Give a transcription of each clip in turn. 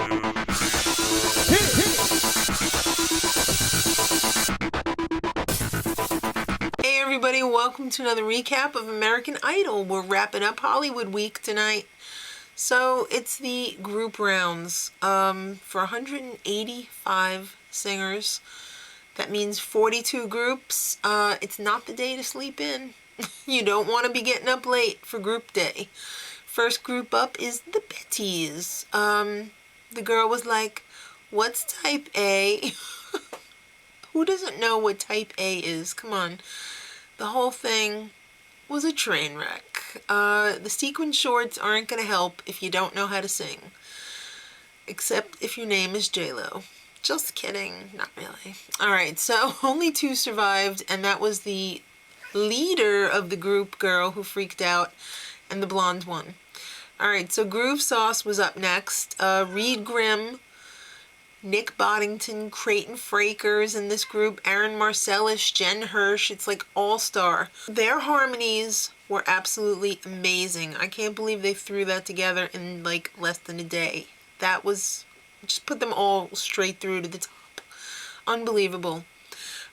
Hey everybody, welcome to another recap of American Idol. We're wrapping up Hollywood Week tonight. So it's the group rounds for 185 singers. That means 42 groups. It's not the day to sleep in. You don't want to be getting up late for group day. First group up is the Bettys. The girl was like, what's type A? Who doesn't know what type A is? Come on. The whole thing was a train wreck. The sequin shorts aren't going to help if you don't know how to sing. Except if your name is J-Lo. Just kidding. Not really. Alright, so only 2 survived, and that was the leader of the group girl who freaked out, and the blonde one. Alright, so Groove Sauce was up next. Reed Grimm, Nick Boddington, Creighton Frakers in this group, Aaron Marcellus, Jen Hirsch. It's like all-star. Their harmonies were absolutely amazing. I can't believe they threw that together in like less than a day. That was, just put them all straight through to the top. Unbelievable.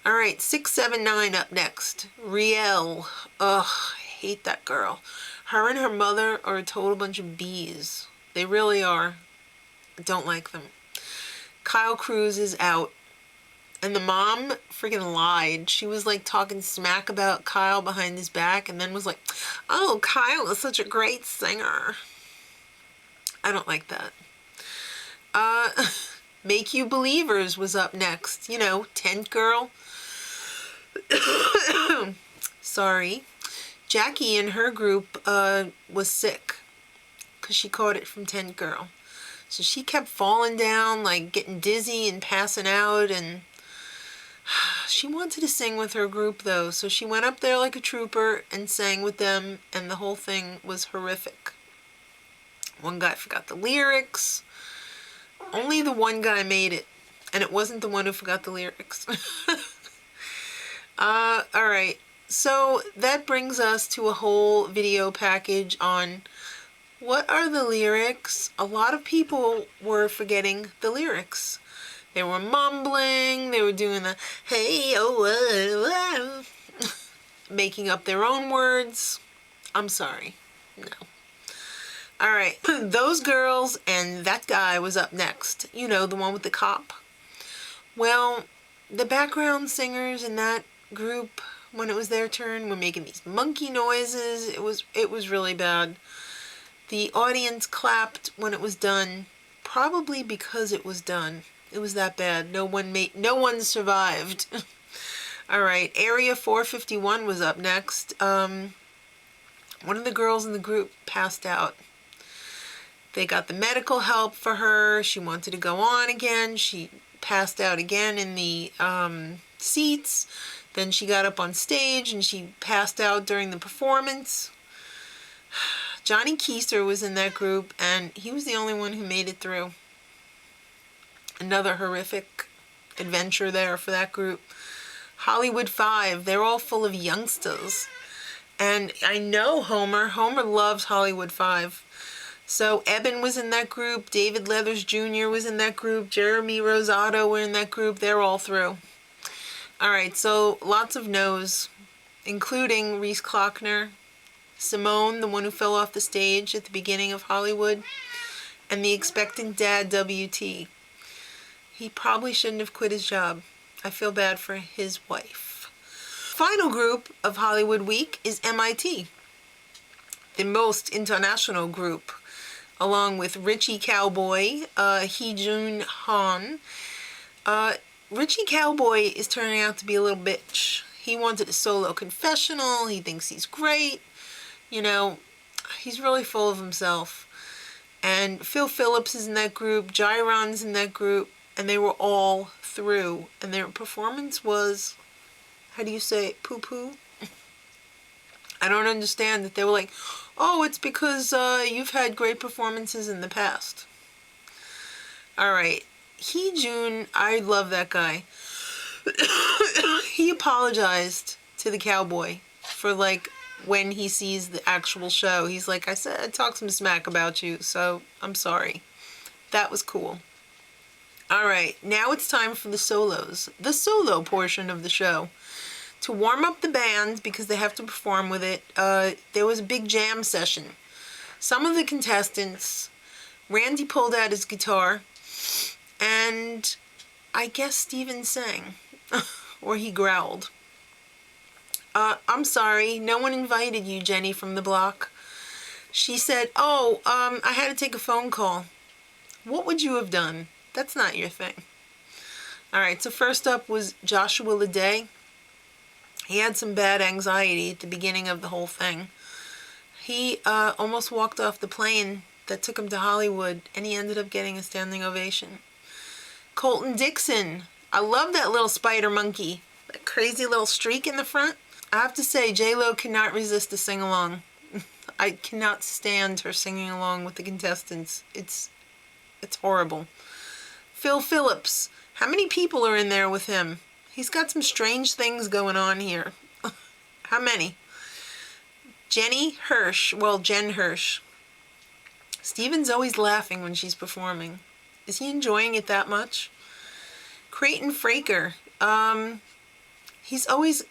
All right, 6, 7, 9 up next. Riel. Ugh, I hate that girl. Her and her mother are a total bunch of bees. They really are. I don't like them. Kyle Cruz is out. And the mom freaking lied. She was like talking smack about Kyle behind his back and then was like, oh, Kyle is such a great singer. I don't like that. Make You Believers was up next. You know, Tent Girl. Sorry. Jackie and her group was sick because she caught it from Tent Girl. So she kept falling down, like getting dizzy and passing out, and she wanted to sing with her group though, so she went up there like a trooper and sang with them, and the whole thing was horrific. One guy forgot the lyrics. Only the one guy made it, and it wasn't the one who forgot the lyrics. Alright, so that brings us to a whole video package on what are the lyrics. A lot of people were forgetting the lyrics. They were mumbling, they were doing the, hey, oh, making up their own words. I'm sorry, no. Alright, those girls and that guy was up next. You know, the one with the cop. Well, the background singers in that group, when it was their turn, were making these monkey noises. It was really bad. The audience clapped when it was done, probably because it was done. It was that bad. No one survived. Alright, Area 451 was up next. One of the girls in the group passed out. They got the medical help for her. She wanted to go on again. She passed out again in the seats. Then she got up on stage and she passed out during the performance. Johnny Keister was in that group, and he was the only one who made it through. Another horrific adventure there for that group. Hollywood 5, they're all full of youngsters. And I know Homer loves Hollywood 5. So Eben was in that group, David Leathers Jr. was in that group, Jeremy Rosato were in that group, they're all through. Alright, so lots of no's, including Reese Klockner, Simone, the one who fell off the stage at the beginning of Hollywood, and the expectant dad, WT. He probably shouldn't have quit his job. I feel bad for his wife. Final group of Hollywood Week is MIT, the most international group, along with Richie Cowboy, Hee-Jun Han. Richie Cowboy is turning out to be a little bitch. He wanted a solo confessional. He thinks he's great. You know, he's really full of himself. And Phil Phillips is in that group, Gyron's in that group, and they were all through. And their performance was, how do you say it, poo-poo? I don't understand that they were like, oh, it's because you've had great performances in the past. Alright, Hee-Jun, I love that guy. He apologized to the cowboy for like, when he sees the actual show, he's like, I talked some smack about you, so I'm sorry. That was cool. All right, now it's time for the solos, the solo portion of the show. To warm up the band, because they have to perform with it, there was a big jam session. Some of the contestants, Randy pulled out his guitar, and I guess Steven sang, or he growled. I'm sorry, no one invited you, Jenny from the block. She said, I had to take a phone call. What would you have done? That's not your thing. All right, so first up was Joshua Leday. He had some bad anxiety at the beginning of the whole thing. He almost walked off the plane that took him to Hollywood, and he ended up getting a standing ovation. Colton Dixon. I love that little spider monkey. That crazy little streak in the front. I have to say, J-Lo cannot resist a sing-along. I cannot stand her singing along with the contestants. It's horrible. Phil Phillips. How many people are in there with him? He's got some strange things going on here. How many? Jen Hirsch. Steven's always laughing when she's performing. Is he enjoying it that much? Creighton Fraker. He's always,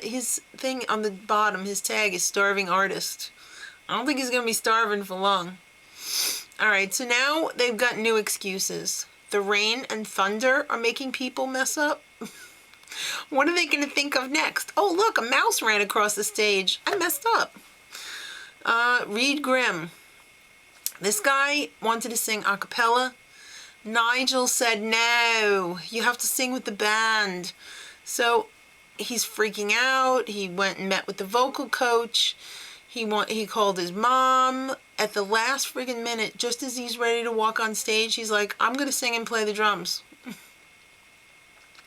his thing on the bottom, his tag is starving artist. I don't think he's going to be starving for long. All right, so now they've got new excuses. The rain and thunder are making people mess up. What are they going to think of next? Oh, look, a mouse ran across the stage. I messed up. Reed Grimm. This guy wanted to sing a cappella. Nigel said, no, you have to sing with the band. So he's freaking out. He went and met with the vocal coach. He called his mom. At the last friggin' minute, just as he's ready to walk on stage, he's like, I'm going to sing and play the drums.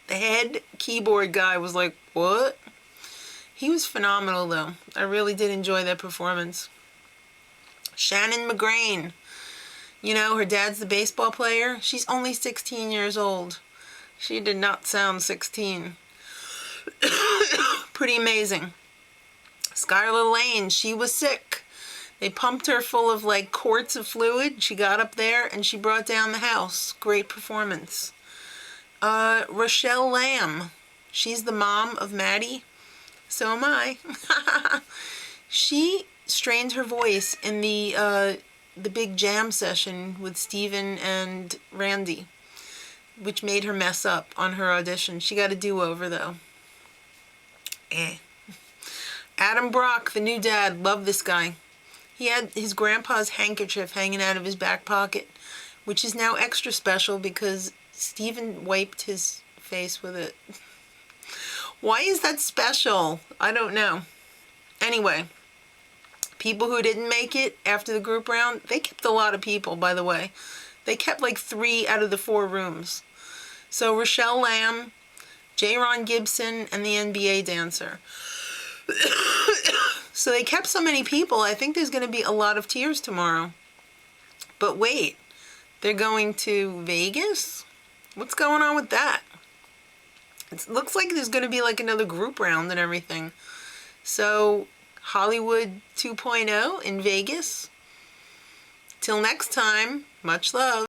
The head keyboard guy was like, what? He was phenomenal, though. I really did enjoy that performance. Shannon McGrain. You know, her dad's the baseball player. She's only 16 years old. She did not sound 16. Pretty amazing. Skylar Lane, she was sick. They pumped her full of like quarts of fluid. She got up there and she brought down the house. Great performance. Rochelle Lamb. She's the mom of Maddie. So am I. She strained her voice in the big jam session with Steven and Randy, which made her mess up on her audition. She got a do-over, though. Adam Brock, the new dad, loved this guy. He had his grandpa's handkerchief hanging out of his back pocket, which is now extra special because Steven wiped his face with it. Why is that special? I don't know. Anyway, people who didn't make it after the group round, they kept a lot of people, by the way. They kept like 3 out of the 4 rooms. So Rochelle Lamb, J. Ron Gibson, and the NBA dancer. So they kept so many people, I think there's going to be a lot of tears tomorrow. But wait, they're going to Vegas? What's going on with that? It looks like there's going to be like another group round and everything. So Hollywood 2.0 in Vegas. Till next time, much love.